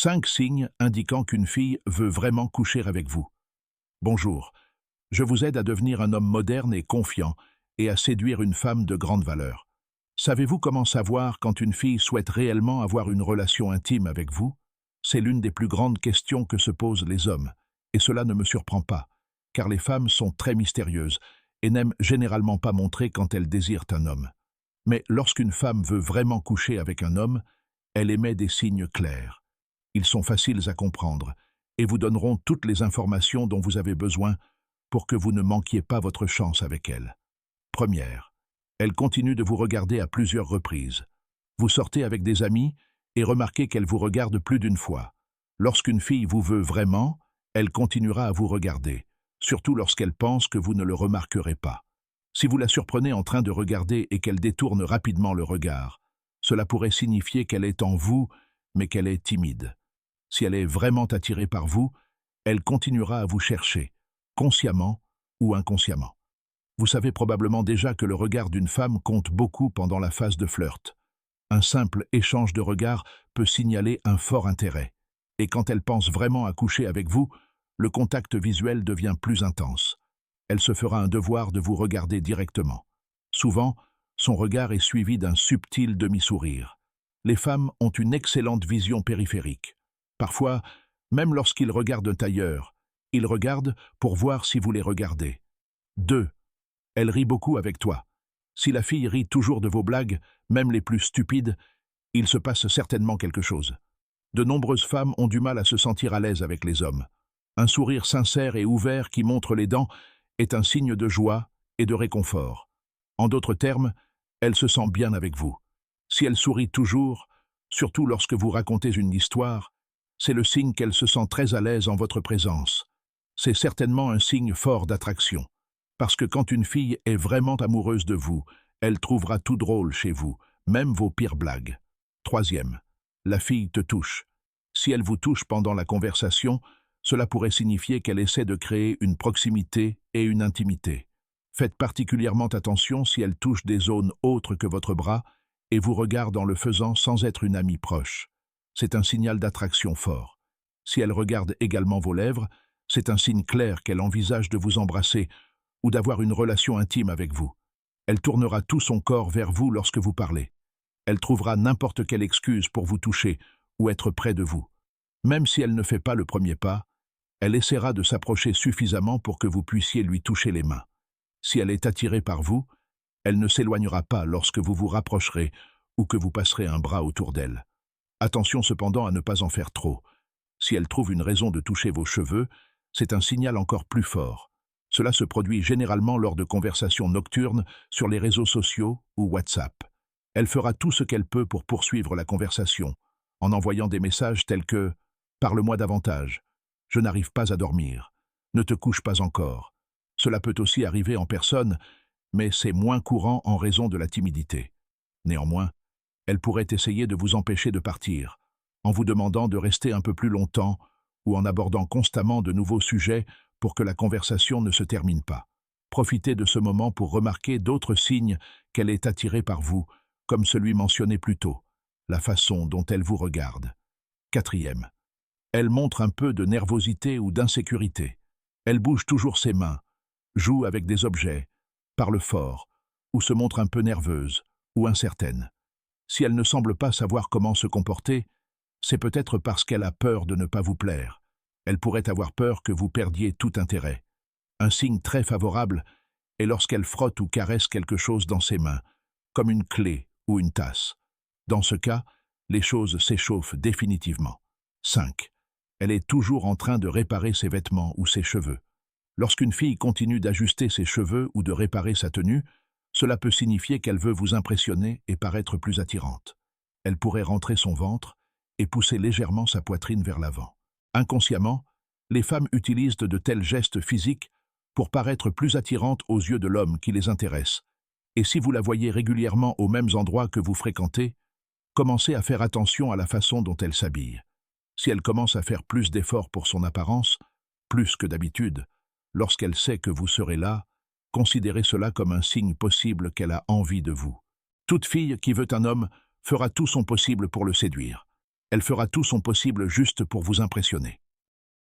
5 signes indiquant qu'une fille veut vraiment coucher avec vous. Bonjour, je vous aide à devenir un homme moderne et confiant et à séduire une femme de grande valeur. Savez-vous comment savoir quand une fille souhaite réellement avoir une relation intime avec vous? C'est l'une des plus grandes questions que se posent les hommes, et cela ne me surprend pas, car les femmes sont très mystérieuses et n'aiment généralement pas montrer quand elles désirent un homme. Mais lorsqu'une femme veut vraiment coucher avec un homme, elle émet des signes clairs. Ils sont faciles à comprendre et vous donneront toutes les informations dont vous avez besoin pour que vous ne manquiez pas votre chance avec elle. Première, elle continue de vous regarder à plusieurs reprises. Vous sortez avec des amis et remarquez qu'elle vous regarde plus d'une fois. Lorsqu'une fille vous veut vraiment, elle continuera à vous regarder, surtout lorsqu'elle pense que vous ne le remarquerez pas. Si vous la surprenez en train de regarder et qu'elle détourne rapidement le regard, cela pourrait signifier qu'elle est en vous, mais qu'elle est timide. Si elle est vraiment attirée par vous, elle continuera à vous chercher, consciemment ou inconsciemment. Vous savez probablement déjà que le regard d'une femme compte beaucoup pendant la phase de flirt. Un simple échange de regards peut signaler un fort intérêt. Et quand elle pense vraiment à coucher avec vous, le contact visuel devient plus intense. Elle se fera un devoir de vous regarder directement. Souvent, son regard est suivi d'un subtil demi-sourire. Les femmes ont une excellente vision périphérique. Parfois, même lorsqu'ils regardent ailleurs, ils regardent pour voir si vous les regardez. 2. Elle rit beaucoup avec toi. Si la fille rit toujours de vos blagues, même les plus stupides, il se passe certainement quelque chose. De nombreuses femmes ont du mal à se sentir à l'aise avec les hommes. Un sourire sincère et ouvert qui montre les dents est un signe de joie et de réconfort. En d'autres termes, elle se sent bien avec vous. Si elle sourit toujours, surtout lorsque vous racontez une histoire, c'est le signe qu'elle se sent très à l'aise en votre présence. C'est certainement un signe fort d'attraction. Parce que quand une fille est vraiment amoureuse de vous, elle trouvera tout drôle chez vous, même vos pires blagues. 3. La fille te touche. Si elle vous touche pendant la conversation, cela pourrait signifier qu'elle essaie de créer une proximité et une intimité. Faites particulièrement attention si elle touche des zones autres que votre bras et vous regarde en le faisant sans être une amie proche. C'est un signal d'attraction fort. Si elle regarde également vos lèvres, c'est un signe clair qu'elle envisage de vous embrasser ou d'avoir une relation intime avec vous. Elle tournera tout son corps vers vous lorsque vous parlez. Elle trouvera n'importe quelle excuse pour vous toucher ou être près de vous. Même si elle ne fait pas le premier pas, elle essaiera de s'approcher suffisamment pour que vous puissiez lui toucher les mains. Si elle est attirée par vous, elle ne s'éloignera pas lorsque vous vous rapprocherez ou que vous passerez un bras autour d'elle. Attention cependant à ne pas en faire trop. Si elle trouve une raison de toucher vos cheveux, c'est un signal encore plus fort. Cela se produit généralement lors de conversations nocturnes sur les réseaux sociaux ou WhatsApp. Elle fera tout ce qu'elle peut pour poursuivre la conversation, en envoyant des messages tels que « Parle-moi davantage »,« Je n'arrive pas à dormir »,« Ne te couche pas encore ». Cela peut aussi arriver en personne, mais c'est moins courant en raison de la timidité. Néanmoins, elle pourrait essayer de vous empêcher de partir, en vous demandant de rester un peu plus longtemps ou en abordant constamment de nouveaux sujets pour que la conversation ne se termine pas. Profitez de ce moment pour remarquer d'autres signes qu'elle est attirée par vous, comme celui mentionné plus tôt, la façon dont elle vous regarde. 4. Elle montre un peu de nervosité ou d'insécurité. Elle bouge toujours ses mains, joue avec des objets, parle fort, ou se montre un peu nerveuse ou incertaine. Si elle ne semble pas savoir comment se comporter, c'est peut-être parce qu'elle a peur de ne pas vous plaire. Elle pourrait avoir peur que vous perdiez tout intérêt. Un signe très favorable est lorsqu'elle frotte ou caresse quelque chose dans ses mains, comme une clé ou une tasse. Dans ce cas, les choses s'échauffent définitivement. 5. Elle est toujours en train de réparer ses vêtements ou ses cheveux. Lorsqu'une fille continue d'ajuster ses cheveux ou de réparer sa tenue, cela peut signifier qu'elle veut vous impressionner et paraître plus attirante. Elle pourrait rentrer son ventre et pousser légèrement sa poitrine vers l'avant. Inconsciemment, les femmes utilisent de tels gestes physiques pour paraître plus attirantes aux yeux de l'homme qui les intéresse. Et si vous la voyez régulièrement aux mêmes endroits que vous fréquentez, commencez à faire attention à la façon dont elle s'habille. Si elle commence à faire plus d'efforts pour son apparence, plus que d'habitude, lorsqu'elle sait que vous serez là, considérez cela comme un signe possible qu'elle a envie de vous. Toute fille qui veut un homme fera tout son possible pour le séduire. Elle fera tout son possible juste pour vous impressionner.